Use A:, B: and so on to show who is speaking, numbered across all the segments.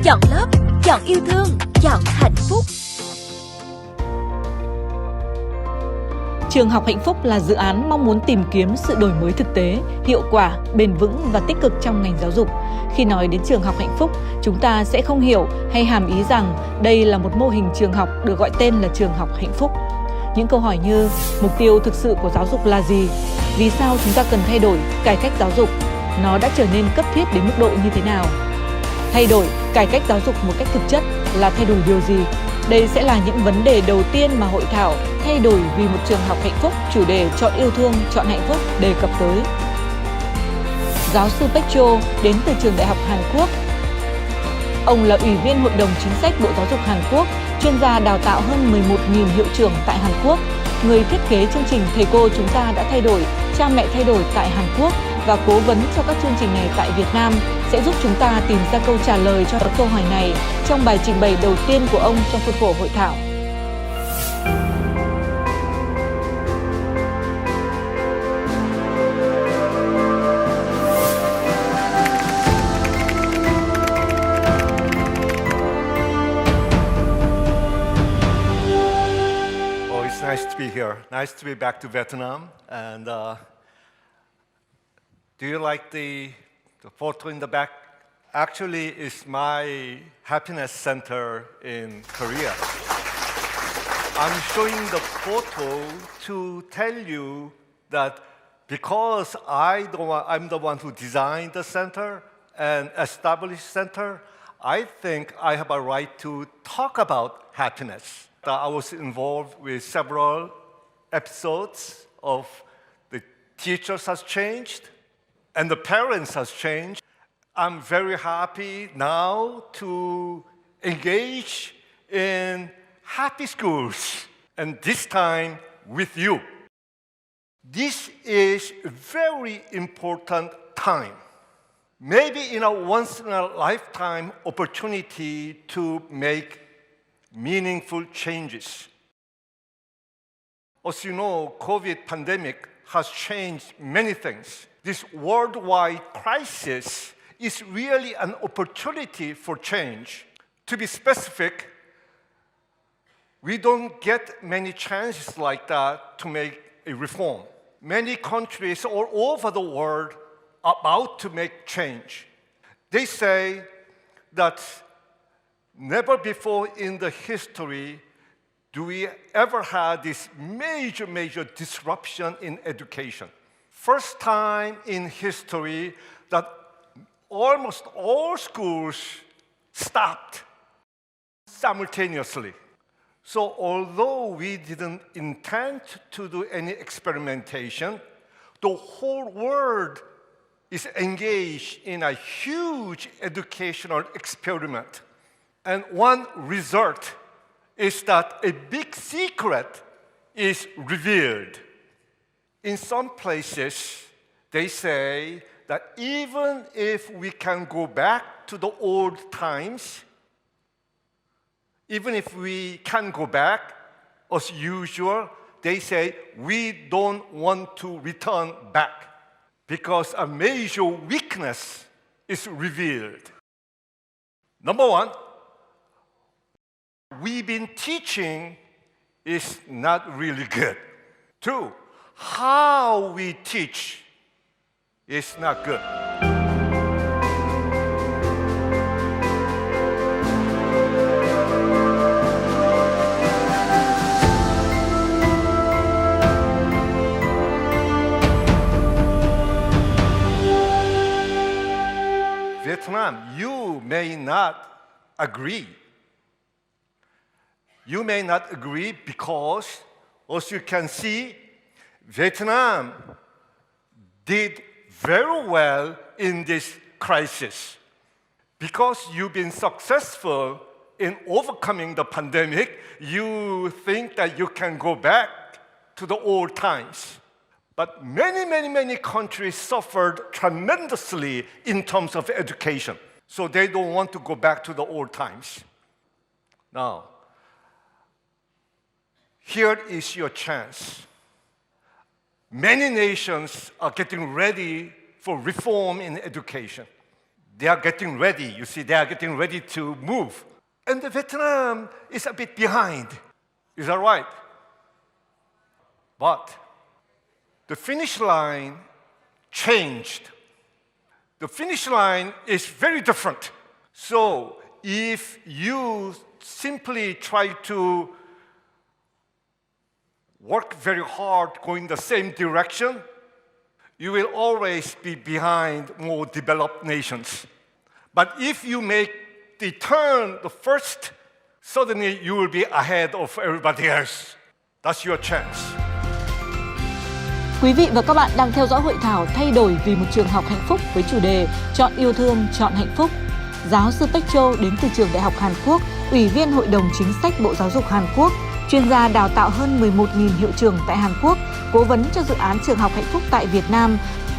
A: chọn lớp, chọn yêu thương, chọn hạnh phúc.
B: Trường học hạnh phúc là dự án mong muốn tìm kiếm sự đổi mới thực tế, hiệu quả, bền vững và tích cực trong ngành giáo dục. Khi nói đến trường học hạnh phúc, chúng ta sẽ không hiểu hay hàm ý rằng đây là một mô hình trường học được gọi tên là trường học hạnh phúc. Những câu hỏi như mục tiêu thực sự của giáo dục là gì? Vì sao chúng ta cần thay đổi, cải cách giáo dục? Nó đã trở nên cấp thiết đến mức độ như thế nào? Thay đổi, cải cách giáo dục một cách thực chất là thay đổi điều gì? Đây sẽ là những vấn đề đầu tiên mà hội thảo Thay đổi vì một trường học hạnh phúc, chủ đề chọn yêu thương, chọn hạnh phúc đề cập tới. Giáo sư Peck Cho đến từ trường đại học Hàn Quốc. Ông là Ủy viên Hội đồng Chính sách Bộ Giáo dục Hàn Quốc, chuyên gia đào tạo hơn 11.000 hiệu trưởng tại Hàn Quốc, người thiết kế chương trình Thầy cô chúng ta đã thay đổi, cha mẹ thay đổi tại Hàn Quốc và cố vấn cho các chương trình này tại Việt Nam sẽ giúp chúng ta tìm ra câu trả lời cho câu hỏi này trong bài trình bày đầu tiên của ông trong khuôn khổ hội thảo.
C: Nice to be here. Nice to be back to Vietnam. And do you like the photo in the back? Actually, it's my happiness center in Korea. I'm showing the photo to tell you that because I'm the one who designed the center and established center, I think I have a right to talk about happiness. I was involved with several episodes of the teachers has changed and the parents has changed. I'm very happy now to engage in happy schools, and this time with you. This is a very important time. Maybe in a once-in-a-lifetime opportunity to make meaningful changes. As you know, COVID pandemic has changed many things. This worldwide crisis is really an opportunity for change. To be specific, we don't get many chances like that to make a reform. Many countries all over the world are about to make change. They say that never before in the history do we ever have this major disruption in education. First time in history that almost all schools stopped simultaneously. So although we didn't intend to do any experimentation, the whole world is engaged in a huge educational experiment. And one result is that a big secret is revealed. In some places, they say that even if we can go back to the old times, even if we can go back as usual, they say we don't want to return back because a major weakness is revealed. Number one, we've been teaching is not really good. Two, how we teach is not good. Vietnam, you may not agree. You may not agree because, as you can see, Vietnam did very well in this crisis. Because you've been successful in overcoming the pandemic, you think that you can go back to the old times. But many countries suffered tremendously in terms of education. So they don't want to go back to the old times. Now, here is your chance. Many nations are getting ready for reform in education. They are getting ready. You see, they are getting ready to move. And the Vietnam is a bit behind. Is that right? But the finish line changed. The finish line is very different. So if you simply try to work very hard going the same direction, you will always be behind more developed nations. But if you make the turn the first, suddenly you will be ahead of everybody else. That's your chance.
B: Quý vị và các bạn đang theo dõi hội thảo Thay đổi vì một trường học hạnh phúc với chủ đề Chọn yêu thương, chọn hạnh phúc. Giáo sư Peck Cho đến từ trường Đại học Hàn Quốc, Ủy viên Hội đồng Chính sách Bộ Giáo dục Hàn Quốc, chuyên gia đào tạo hơn 11.000 hiệu trưởng tại Hàn Quốc, cố vấn cho dự án trường học hạnh phúc tại Việt Nam,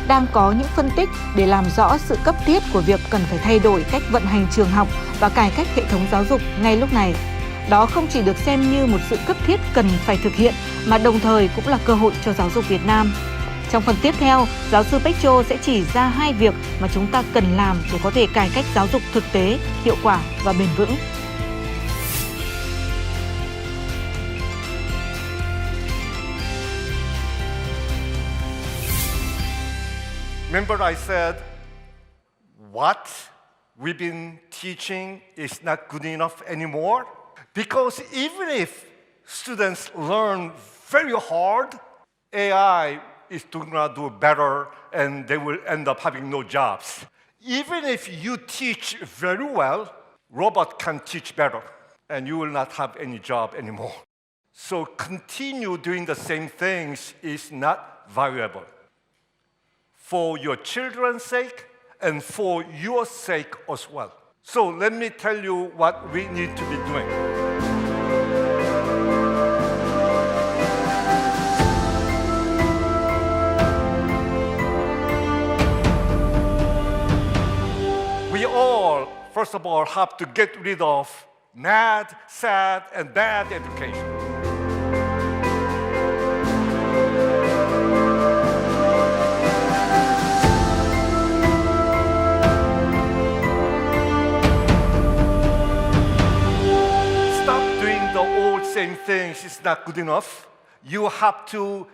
B: đang có những phân tích để làm rõ sự cấp thiết của việc cần phải thay đổi cách vận hành trường học và cải cách hệ thống giáo dục ngay lúc này. Đó không chỉ được xem như một sự cấp thiết cần phải thực hiện, mà đồng thời cũng là cơ hội cho giáo dục Việt Nam. Trong phần tiếp theo, giáo sư Peck Cho sẽ chỉ ra 2 việc mà chúng ta cần làm để có thể cải cách giáo dục thực tế, hiệu quả và bền vững.
C: Remember I said, what we've been teaching is not good enough anymore? Because even if students learn very hard, AI is going to do better and they will end up having no jobs. Even if you teach very well, robot can teach better and you will not have any job anymore. So continue doing the same things is not valuable. For your children's sake and for your sake as well. So let me tell you what we need to be doing. We all, first of all, have to get rid of mad, sad, and bad education. Same things is not good enough. You have to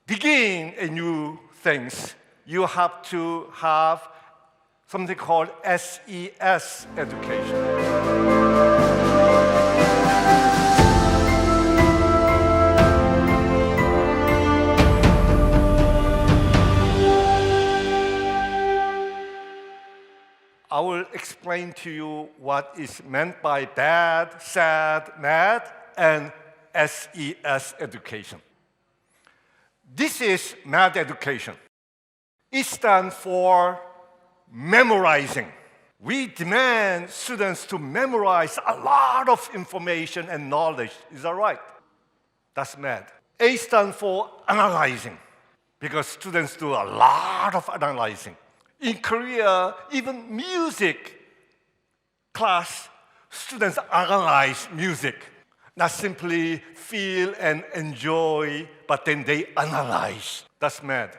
C: begin a new things. You have to have something called SES education. I will explain to you what is meant by bad, sad, mad, and SES education. This is MAD education. It stands for memorizing. We demand students to memorize a lot of information and knowledge. Is that right? That's MAD. A stands for analyzing, because students do a lot of analyzing. In Korea, even music class, students analyze music. Not simply feel and enjoy, but then they analyze. That's MAD.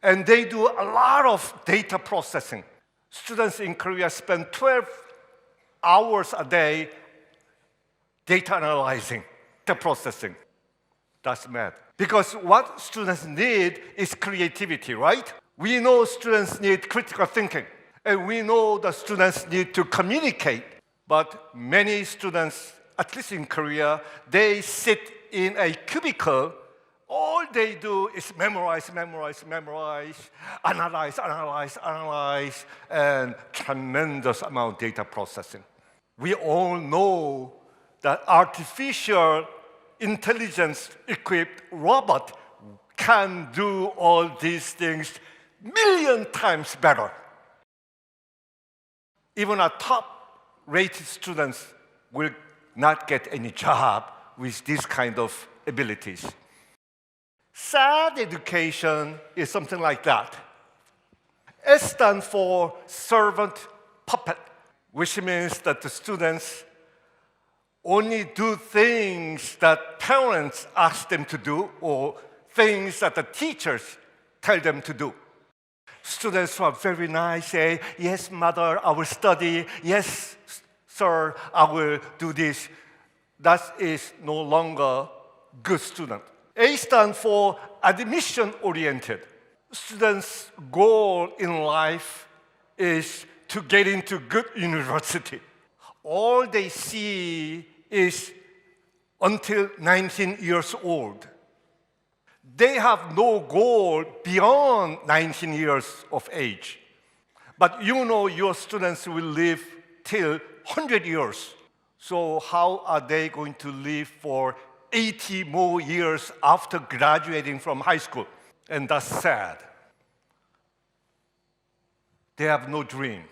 C: And they do a lot of data processing. Students in Korea spend 12 hours a day data analyzing, data processing. That's MAD. Because what students need is creativity, right? We know students need critical thinking, and we know that students need to communicate. But many students, at least in Korea, they sit in a cubicle. All they do is memorize, memorize, memorize, analyze, analyze, analyze, and tremendous amount of data processing. We all know that artificial intelligence-equipped robot can do all these things million times better. Even our top-rated students will not get any job with this kind of abilities. SAD education is something like that. S stands for servant puppet, which means that the students only do things that parents ask them to do or things that the teachers tell them to do. Students who are very nice say, yes, mother, I will study. Yes, sir, I will do this. That is no longer good student. A stands for admission-oriented. Students' goal in life is to get into good university. All they see is until 19 years old. They have no goal beyond 19 years of age. But you know your students will live till 100 years. So how are they going to live for 80 more years after graduating from high school? And that's sad. They have no dream.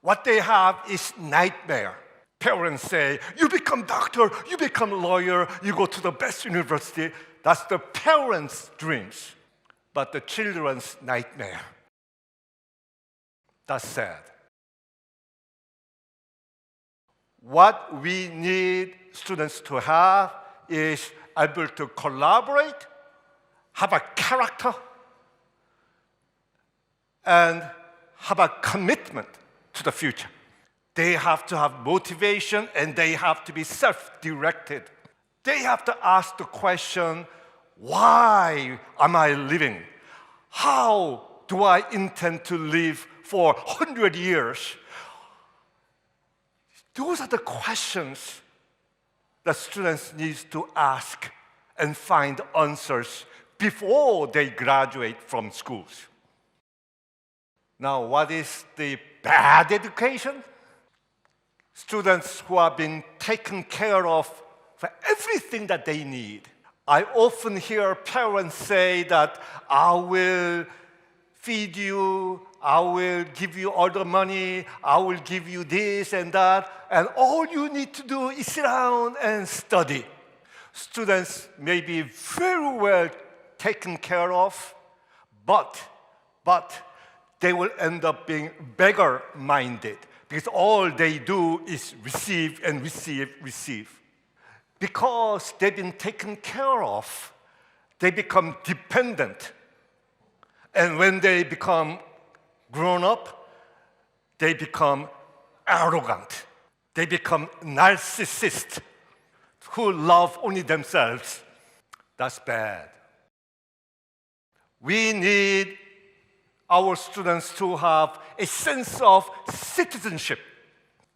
C: What they have is nightmare. Parents say, you become doctor, you become lawyer, you go to the best university. That's the parents' dreams, but the children's nightmare. That's sad. What we need students to have is able to collaborate, have a character, and have a commitment to the future. They have to have motivation and they have to be self-directed. They have to ask the question, why am I living? How do I intend to live for 100 years? Those are the questions that students need to ask and find answers before they graduate from schools. Now, what is the bad education? Students who are being taken care of for everything that they need. I often hear parents say that I will feed you, I will give you all the money, I will give you this and that, and all you need to do is sit down and study. Students may be very well taken care of, but they will end up being beggar-minded because all they do is receive and receive. Because they've been taken care of, they become dependent. And when they become grown up, they become arrogant. They become narcissists who love only themselves. That's bad. We need our students to have a sense of citizenship.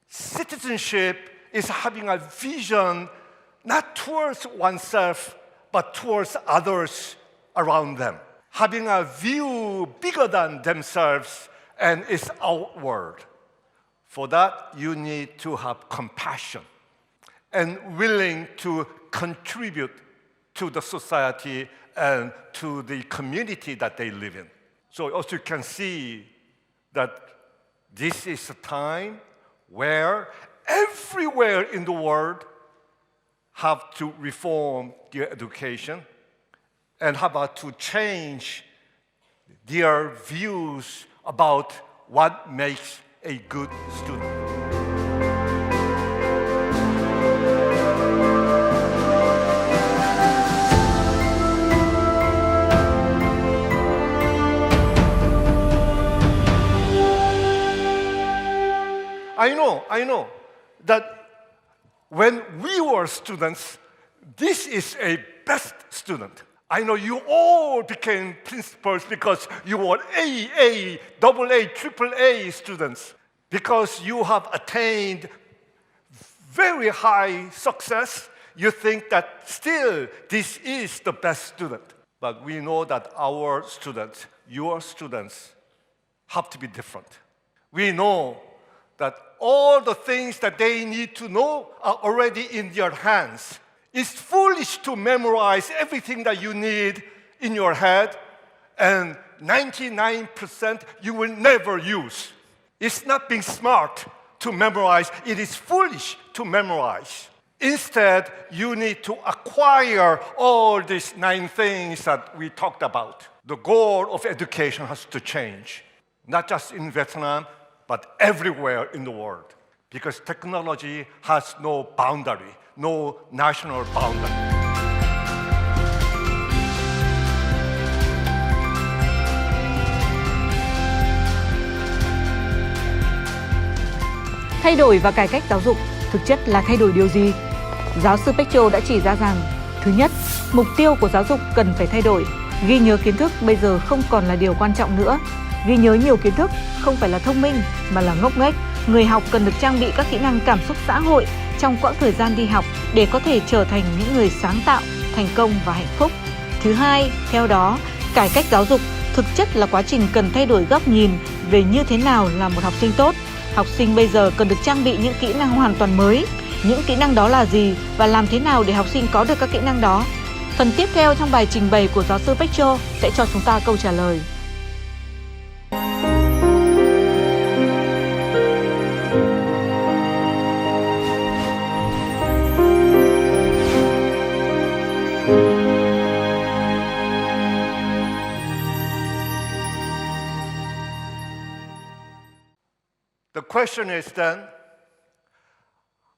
C: Citizenship is having a vision not towards oneself, but towards others around them. Having a view bigger than themselves and is outward. For that, you need to have compassion and willing to contribute to the society and to the community that they live in. So also you can see that this is a time where everywhere in the world have to reform their education and have to change their views about what makes a good student. I know that when we were students, this is a best student. I know you all became principals because you were AA, AA, AAA students, because you have attained very high success. You think that still this is the best student. But we know that our students, your students, have to be different. We know that all the things that they need to know are already in their hands. It's foolish to memorize everything that you need in your head, and 99% you will never use. It's not being smart to memorize. It is foolish to memorize. Instead, you need to acquire all these 9 things that we talked about. The goal of education has to change, not just in Vietnam, but everywhere in the world. Because technology has no boundary, no national boundary.
B: Thay đổi và cải cách giáo dục thực chất là thay đổi điều gì? Giáo sư Peck Cho đã chỉ ra rằng, thứ nhất, mục tiêu của giáo dục cần phải thay đổi. Ghi nhớ kiến thức bây giờ không còn là điều quan trọng nữa. Ghi nhớ nhiều kiến thức không phải là thông minh mà là ngốc nghếch. Người học cần được trang bị các kỹ năng cảm xúc xã hội trong quãng thời gian đi học để có thể trở thành những người sáng tạo, thành công và hạnh phúc. Thứ hai, theo đó, cải cách giáo dục thực chất là quá trình cần thay đổi góc nhìn về như thế nào là một học sinh tốt. Học sinh bây giờ cần được trang bị những kỹ năng hoàn toàn mới. Những kỹ năng đó là gì và làm thế nào để học sinh có được các kỹ năng đó? Phần tiếp theo trong bài trình bày của giáo sư Peck Cho sẽ cho chúng ta câu trả lời.
C: The question is then,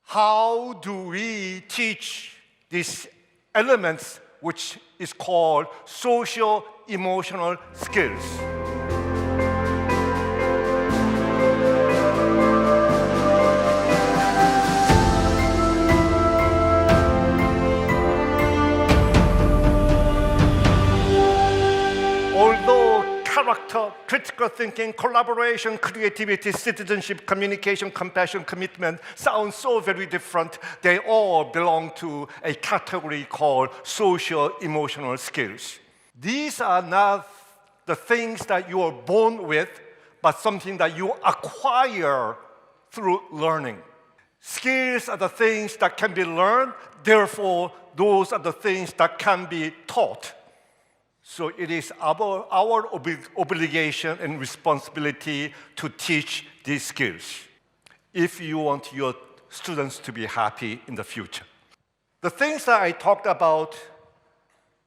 C: how do we teach these elements which is called socio-emotional skills? Although character, critical thinking, collaboration, creativity, citizenship, communication, compassion, commitment sound so very different, they all belong to a category called socio-emotional skills. These are not the things that you are born with, but something that you acquire through learning. Skills are the things that can be learned, therefore, those are the things that can be taught. So it is our obligation and responsibility to teach these skills if you want your students to be happy in the future. The things that I talked about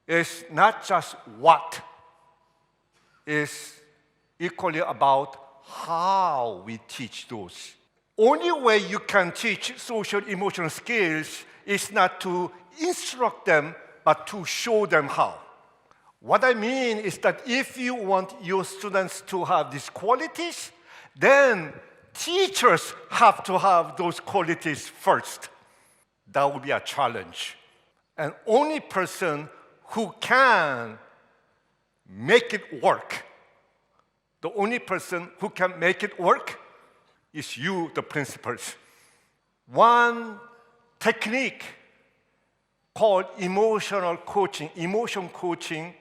C: is not just what, is equally about how we teach those. Only way you can teach social emotional skills is not to instruct them, but to show them how. What I mean is that if you want your students to have these qualities, then teachers have to have those qualities first. That will be a challenge. And only person who can make it work, the only person who can make it work is you, the principals. One technique called emotional coaching, emotion coaching,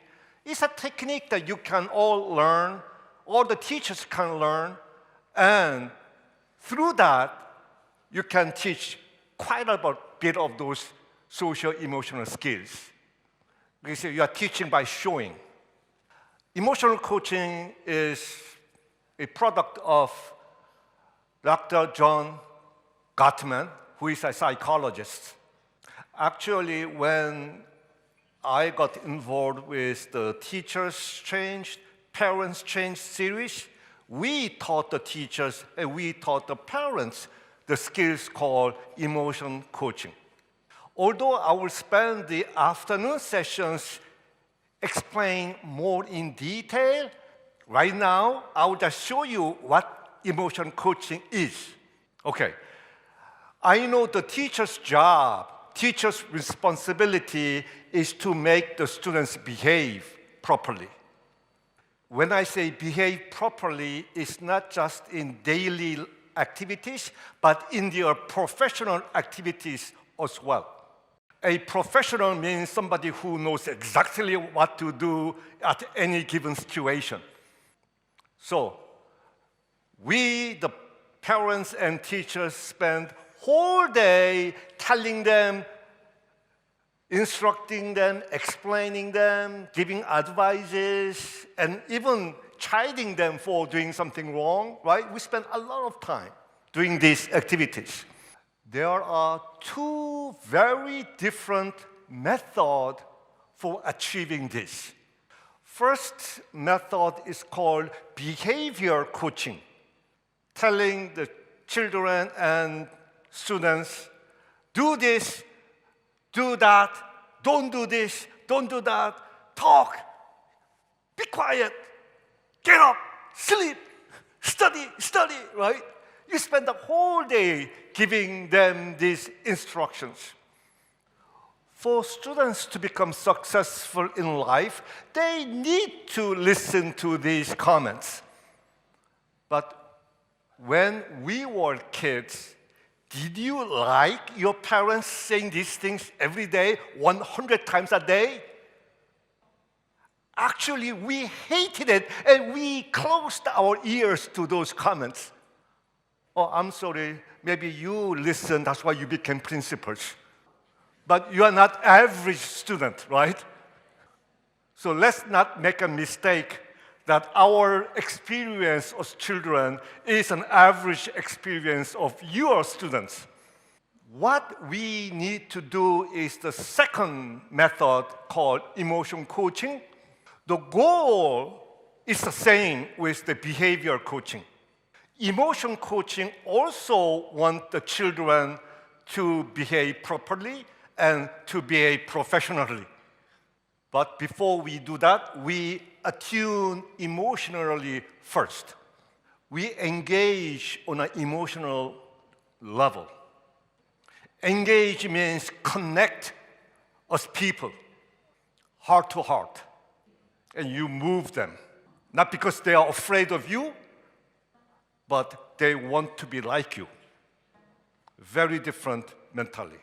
C: is a technique that you can all learn, all the teachers can learn, and through that, you can teach quite a bit of those social-emotional skills. Because you are teaching by showing. Emotional coaching is a product of Dr. John Gottman, who is a psychologist. Actually, when I got involved with the Teachers Change, Parents Change series, we taught the teachers and we taught the parents the skills called emotion coaching. Although I will spend the afternoon sessions explain more in detail, right now I will just show you what emotion coaching is. Okay, I know the teacher's job, teacher's responsibility is to make the students behave properly. When I say behave properly, it's not just in daily activities, but in their professional activities as well. A professional means somebody who knows exactly what to do at any given situation. So, we, the parents and teachers, spend whole day telling them, instructing them, explaining them, giving advices, and even chiding them for doing something wrong, right? We spend a lot of time doing these activities. There are two very different methods for achieving this. First method is called behavior coaching, telling the children and students, do this, do that, don't do this, don't do that, talk, be quiet, get up, sleep, study, right? You spend the whole day giving them these instructions. For students to become successful in life, they need to listen to these comments. But when we were kids, did you like your parents saying these things every day, 100 times a day? Actually, we hated it, and we closed our ears to those comments. Oh, I'm sorry, maybe you listened, that's why you became principals. But you are not average student, right? So let's not make a mistake that our experience as children is an average experience of your students. What we need to do is the second method called emotion coaching. The goal is the same with the behavior coaching. Emotion coaching also wants the children to behave properly and to behave professionally. But before we do that, we attune emotionally first. We engage on an emotional level. Engage means connect as people, heart to heart. And you move them, not because they are afraid of you, but they want to be like you. Very different mentally.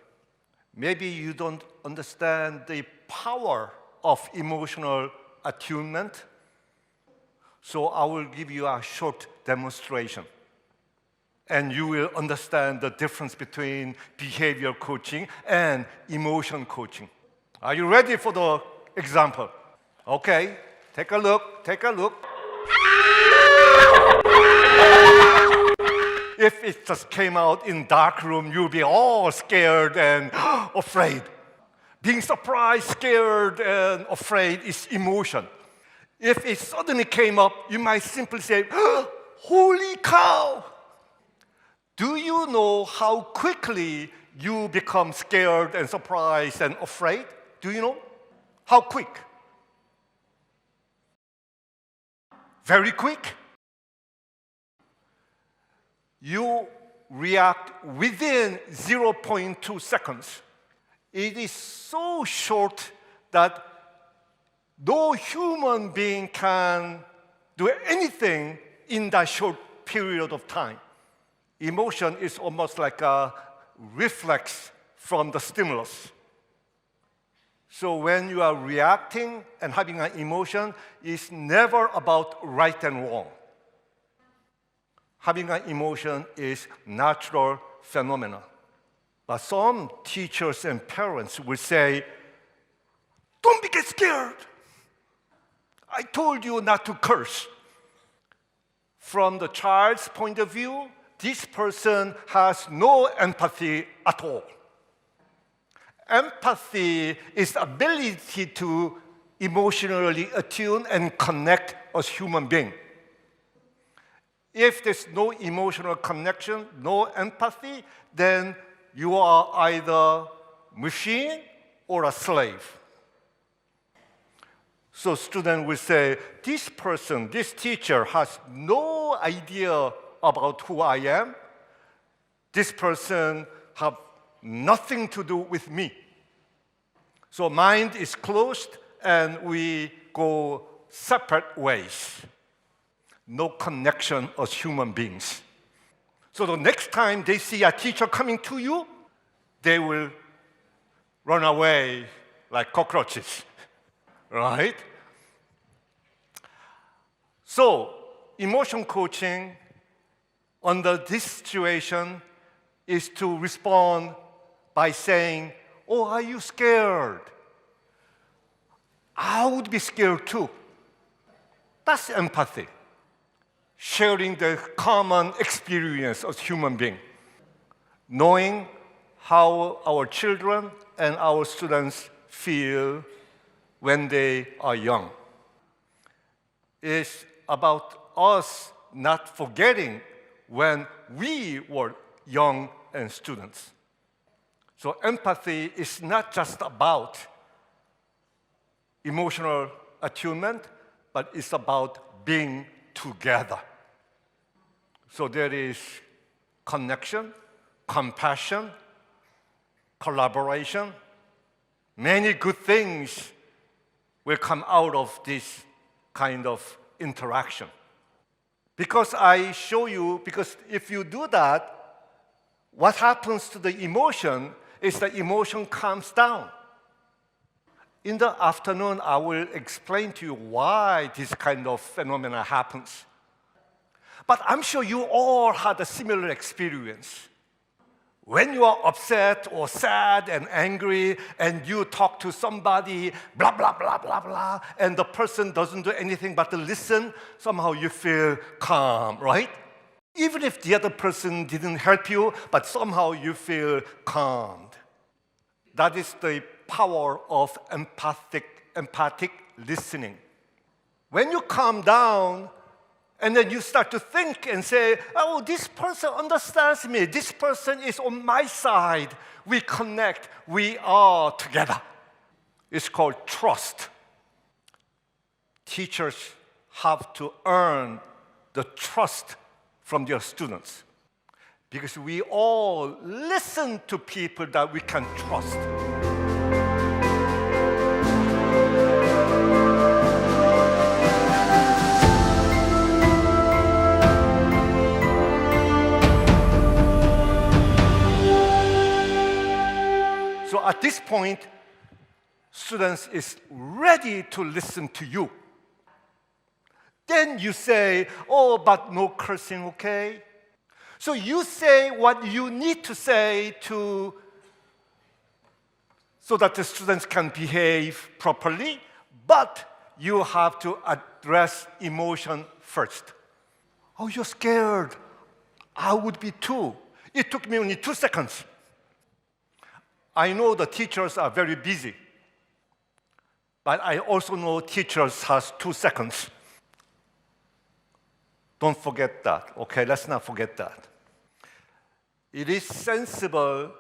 C: Maybe you don't understand the power of emotional attunement, so I will give you a short demonstration. And you will understand the difference between behavior coaching and emotion coaching. Are you ready for the example? Okay, take a look, take a look. If it just came out in dark room, you'll be all scared and afraid. Being surprised, scared, and afraid is emotion. If it suddenly came up, you might simply say, holy cow! Do you know how quickly you become scared and surprised and afraid? Do you know? How quick? Very quick. You react within 0.2 seconds. It is so short that no human being can do anything in that short period of time. Emotion is almost like a reflex from the stimulus. So when you are reacting and having an emotion, it's never about right and wrong. Having an emotion is natural phenomena. But some teachers and parents will say, don't get scared. I told you not to curse. From the child's point of view, this person has no empathy at all. Empathy is the ability to emotionally attune and connect as human being. If there's no emotional connection, no empathy, then you are either machine or a slave. So students will say, this person, this teacher has no idea about who I am. This person have nothing to do with me. So mind is closed and we go separate ways. No connection as human beings. So the next time they see a teacher coming to you, they will run away like cockroaches, right? So emotion coaching under this situation is to respond by saying, oh, are you scared? I would be scared too. That's empathy. Sharing the common experience as human beings. Knowing how our children and our students feel when they are young. It's about us not forgetting when we were young and students. So empathy is not just about emotional attunement, but it's about being together. So there is connection, compassion, collaboration. Many good things will come out of this kind of interaction. Because I show you, because if you do that, what happens to the emotion is the emotion calms down. In the afternoon, I will explain to you why this kind of phenomena happens. But I'm sure you all had a similar experience. When you are upset or sad and angry and you talk to somebody, blah, blah, blah, blah, blah, and the person doesn't do anything but to listen, somehow you feel calm, right? Even if the other person didn't help you, but somehow you feel calmed. That is the power of empathic listening. When you calm down, and then you start to think and say, oh, this person understands me. This person is on my side. We connect. We are together. It's called trust. Teachers have to earn the trust from their students because we all listen to people that we can trust. So at this point, students is ready to listen to you. Then you say, oh, but no cursing, okay? So you say what you need to say so that the students can behave properly, but you have to address emotion first. Oh, you're scared. I would be too. It took me only 2 seconds. I know the teachers are very busy, but I also know teachers has 2 seconds. Don't forget that, okay? Let's not forget that. It is sensible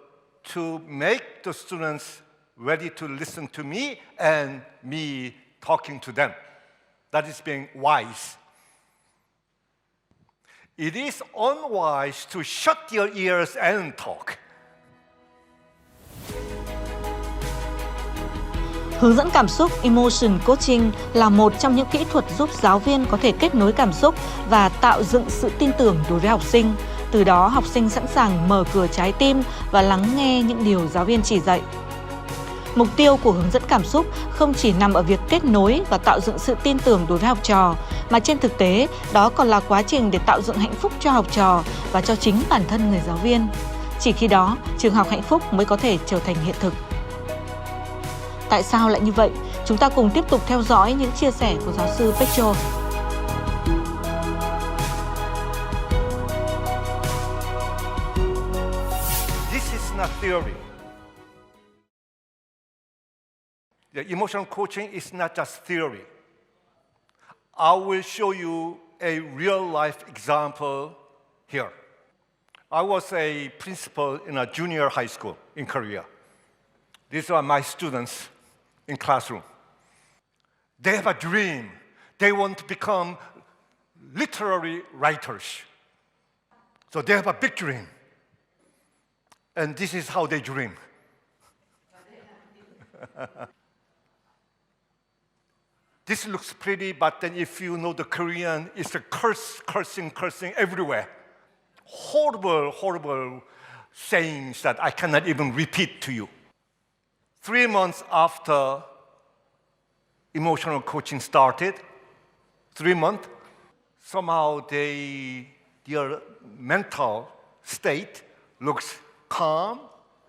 C: to make the students ready to listen to me and me talking to them. That is being wise. It is unwise to shut your ears and talk.
B: Hướng dẫn cảm xúc emotion coaching là một trong những kỹ thuật giúp giáo viên có thể kết nối cảm xúc và tạo dựng sự tin tưởng đối với học sinh. Từ đó học sinh sẵn sàng mở cửa trái tim và lắng nghe những điều giáo viên chỉ dạy. Mục tiêu của hướng dẫn cảm xúc không chỉ nằm ở việc kết nối và tạo dựng sự tin tưởng đối với học trò, mà trên thực tế đó còn là quá trình để tạo dựng hạnh phúc cho học trò và cho chính bản thân người giáo viên. Chỉ khi đó, trường học hạnh phúc mới có thể trở thành hiện thực. Tại sao lại như vậy? Chúng ta cùng tiếp tục theo dõi những chia sẻ của giáo sư Peck Cho.
C: This is not theory. The emotional coaching is not just theory. I will show you a real-life example here. I was a principal in a junior high school in Korea. These are my students in classroom. They have a dream. They want to become literary writers. So they have a big dream. And this is how they dream. This looks pretty, but then if you know the Korean, it's a cursing everywhere. Horrible sayings that I cannot even repeat to you. 3 months after emotional coaching started, 3 months, somehow their mental state looks calm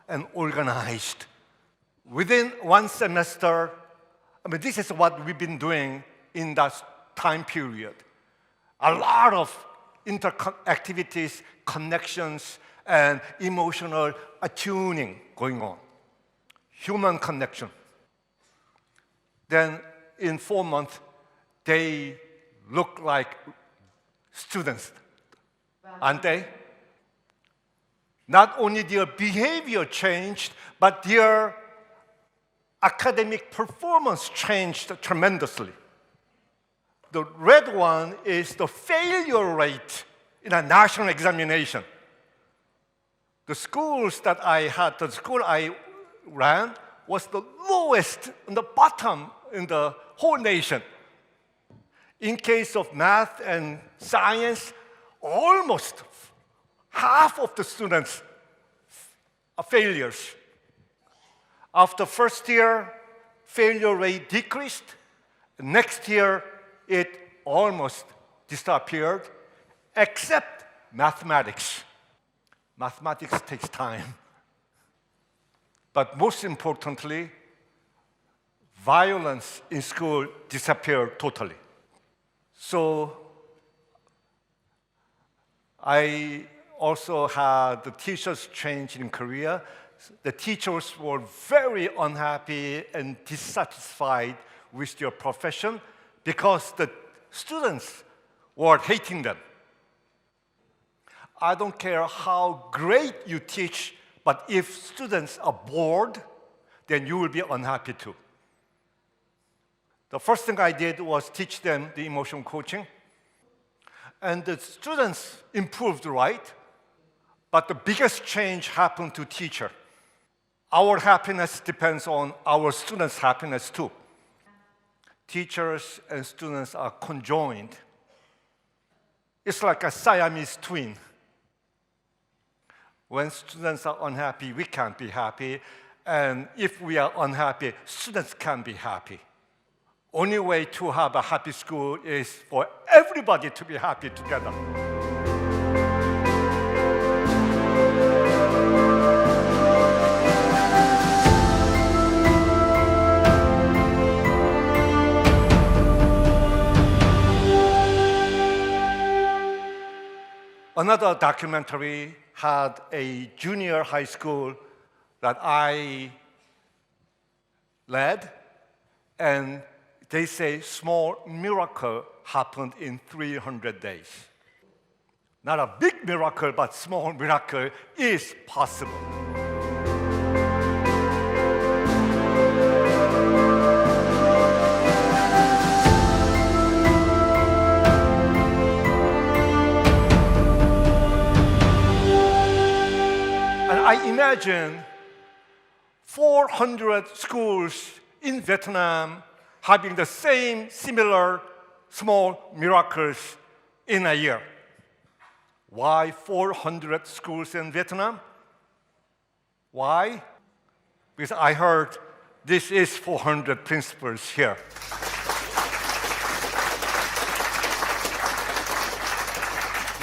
C: and organized. Within 1 semester, this is what we've been doing in that time period. A lot of activities, connections, and emotional attuning going on. Human connection. Then in 4 months, they look like students, aren't they? Not only their behavior changed, but their academic performance changed tremendously. The red one is the failure rate in a national examination. The schools that I had, the school I ran was the lowest in the bottom in the whole nation. In case of math and science, almost half of the students are failures. After first year, failure rate decreased. Next year, it almost disappeared, except mathematics. Mathematics takes time. But most importantly, violence in school disappeared totally. So I also had the teachers change in Korea. The teachers were very unhappy and dissatisfied with their profession because the students were hating them. I don't care how great you teach, but if students are bored, then you will be unhappy too. The first thing I did was teach them the emotion coaching. And the students improved, right? But the biggest change happened to teacher. Our happiness depends on our students' happiness too. Teachers and students are conjoined. It's like a Siamese twin. When students are unhappy, we can't be happy. And if we are unhappy, students can't be happy. Only way to have a happy school is for everybody to be happy together. Another documentary had a junior high school that I led, and they say small miracle happened in 300 days. Not a big miracle, but small miracle is possible. And I imagine 400 schools in Vietnam having the same similar small miracles in a year. Why 400 schools in Vietnam? Why? Because I heard this is 400 principals here.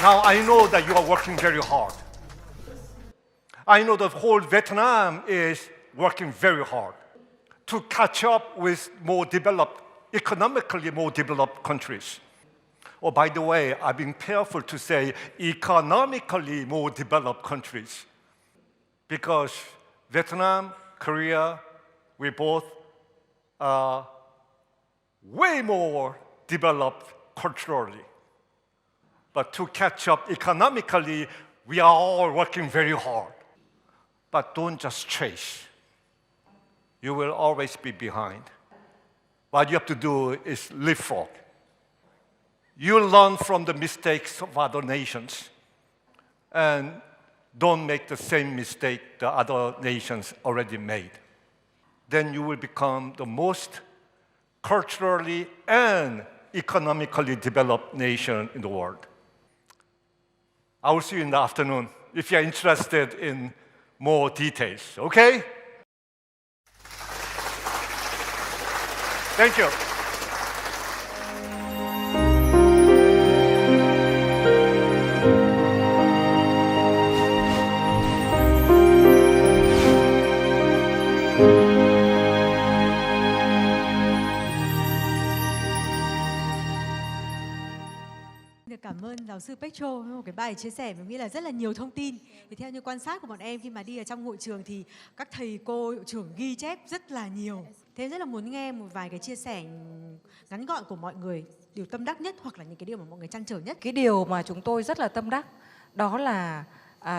C: Now I know that you are working very hard. I know the whole Vietnam is working very hard to catch up with more developed, economically more developed countries. Oh, by the way, I've been careful to say economically more developed countries because Vietnam, Korea, we both are way more developed culturally. But to catch up economically, we are all working very hard. But don't just chase. You will always be behind. What you have to do is leapfrog. You learn from the mistakes of other nations and don't make the same mistake the other nations already made. Then you will become the most culturally and economically developed nation in the world. I will see you in the afternoon if you're interested in more details, okay? Thank you.
D: Cảm ơn giáo sư Peck Cho với một cái bài chia sẻ mình nghĩ là rất là nhiều thông tin. Thì theo như quan sát của bọn em khi mà đi ở trong hội trường thì các thầy cô hiệu trưởng ghi chép rất là nhiều. Thế rất là muốn nghe một vài cái chia sẻ ngắn gọn của mọi người, điều tâm đắc nhất hoặc là những cái điều mà mọi người trăn trở nhất.
E: Cái điều mà chúng tôi rất là tâm đắc đó là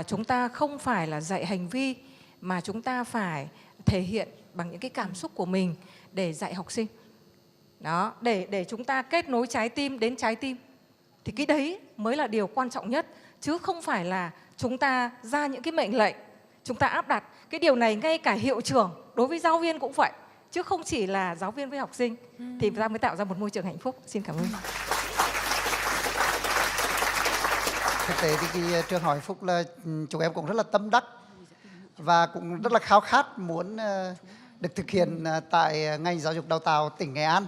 E: chúng ta không phải là dạy hành vi mà chúng ta phải thể hiện bằng những cái cảm xúc của mình để dạy học sinh. Đó, để chúng ta kết nối trái tim đến trái tim. Thì cái đấy mới là điều quan trọng nhất, chứ không phải là chúng ta ra những cái mệnh lệnh Chúng ta áp đặt cái điều này ngay cả hiệu trưởng đối với giáo viên cũng vậy, chứ không chỉ là giáo viên với học sinh, thì ta mới tạo ra một môi trường hạnh phúc. Xin cảm ơn.
F: Thực tế thì cái trường học hạnh phúc là chúng em cũng rất là tâm đắc và cũng rất là khao khát muốn được thực hiện tại ngành giáo dục đào tạo tỉnh Nghệ An.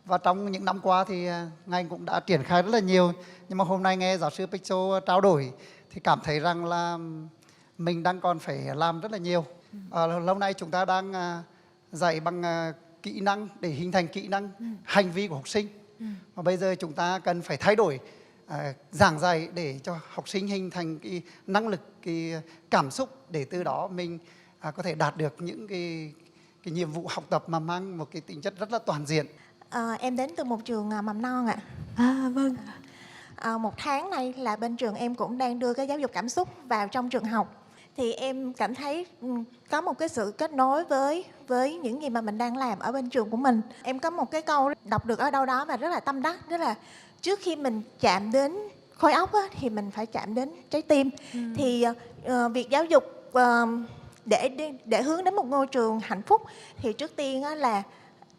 F: Và trong những năm qua thì ngành cũng đã triển khai rất là nhiều. Nhưng mà hôm nay nghe giáo sư Peck Cho trao đổi thì cảm thấy rằng là mình đang còn phải làm rất là nhiều. Lâu nay chúng ta đang dạy bằng kỹ năng để hình thành kỹ năng hành vi của học sinh. Và bây giờ chúng ta cần phải thay đổi giảng dạy để cho học sinh hình thành cái năng lực, cái cảm xúc để từ đó mình có thể đạt được những cái nhiệm vụ học tập mà mang một cái tính chất rất là toàn diện.
G: Em đến từ một trường mầm non ạ.
D: Vâng.
G: Một tháng nay là bên trường em cũng đang đưa cái giáo dục cảm xúc vào trong trường học. Thì em cảm thấy có một cái sự kết nối với những gì mà mình đang làm ở bên trường của mình. Em có một cái câu đọc được ở đâu đó và rất là tâm đắc, đó là trước khi mình chạm đến khối óc á, thì mình phải chạm đến trái tim. Thì việc giáo dục để hướng đến một ngôi trường hạnh phúc thì trước tiên á, là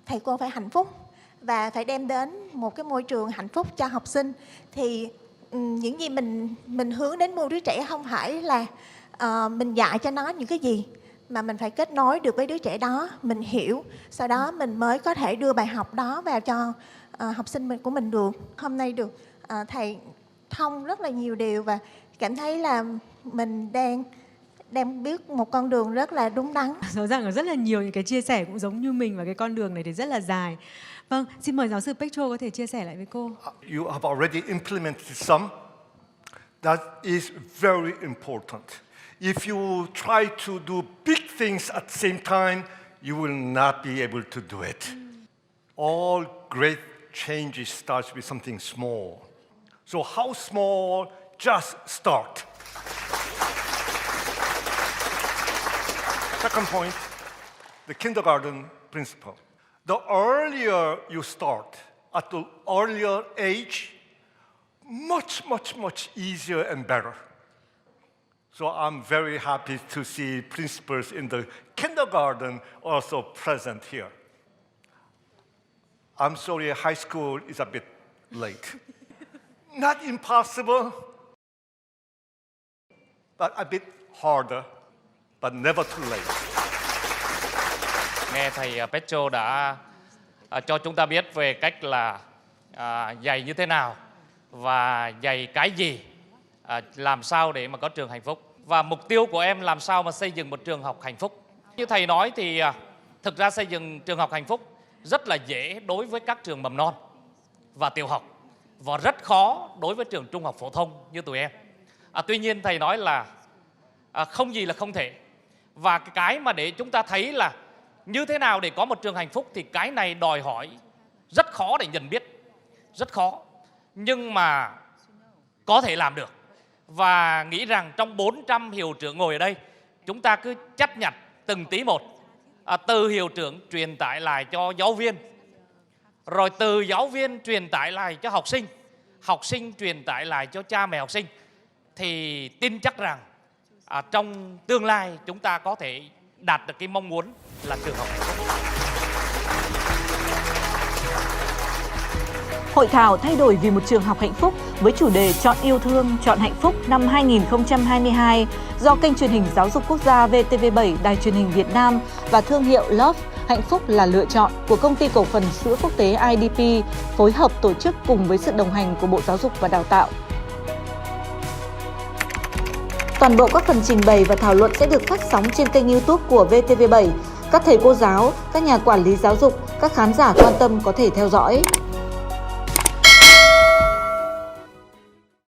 G: thầy cô phải hạnh phúc và phải đem đến một cái môi trường hạnh phúc cho học sinh. Thì những gì mình hướng đến một đứa trẻ không phải là mình dạy cho nó những cái gì, mà mình phải kết nối được với đứa trẻ đó, mình hiểu, sau đó mình mới có thể đưa bài học đó vào cho học sinh của mình được. Hôm nay được thầy thông rất là nhiều điều và cảm thấy là mình đang biết một con đường rất là đúng đắn.
D: Rõ ràng là rất là nhiều những cái chia sẻ cũng giống như mình, và cái con đường này thì rất là dài. Vâng, xin mời giáo sư Peck Cho có thể chia sẻ lại với cô.
C: You have already implemented some. That is very important. If you try to do big things at the same time, you will not be able to do it. All great changes start with something small. So how small? Just start. Second point, the kindergarten principle. The earlier you start, at the earlier age, much easier and better. So I'm very happy to see principals in the kindergarten also present here. I'm sorry, high school is a bit late. Not impossible, but a bit harder, but never too late.
H: Nghe thầy Peck Cho đã cho chúng ta biết về cách là dạy như thế nào và dạy cái gì, làm sao để mà có trường hạnh phúc. Và mục tiêu của em làm sao mà xây dựng một trường học hạnh phúc. Như thầy nói thì thực ra xây dựng trường học hạnh phúc rất là dễ đối với các trường mầm non và tiểu học, và rất khó đối với trường trung học phổ thông như tụi em. Tuy nhiên thầy nói là không gì là không thể. Và cái mà để chúng ta thấy là như thế nào để có một trường hạnh phúc thì cái này đòi hỏi rất khó để nhận biết, rất khó. Nhưng mà có thể làm được. Và nghĩ rằng trong 400 hiệu trưởng ngồi ở đây, chúng ta cứ chấp nhận từng tí một. Từ hiệu trưởng truyền tải lại cho giáo viên, rồi từ giáo viên truyền tải lại cho học sinh truyền tải lại cho cha mẹ học sinh, thì tin chắc rằng trong tương lai chúng ta có thể đạt được cái mong muốn là trường học hạnh phúc.
B: Hội thảo thay đổi vì một trường học hạnh phúc với chủ đề Chọn yêu thương, chọn hạnh phúc năm 2022 do kênh truyền hình giáo dục quốc gia VTV7 Đài truyền hình Việt Nam và thương hiệu Love Hạnh phúc là lựa chọn của công ty cổ phần sữa quốc tế IDP phối hợp tổ chức cùng với sự đồng hành của Bộ Giáo dục và Đào tạo. Toàn bộ các phần trình bày và thảo luận sẽ được phát sóng trên kênh YouTube của VTV7. Các thầy cô giáo, các nhà quản lý giáo dục, các khán giả quan tâm có thể theo dõi.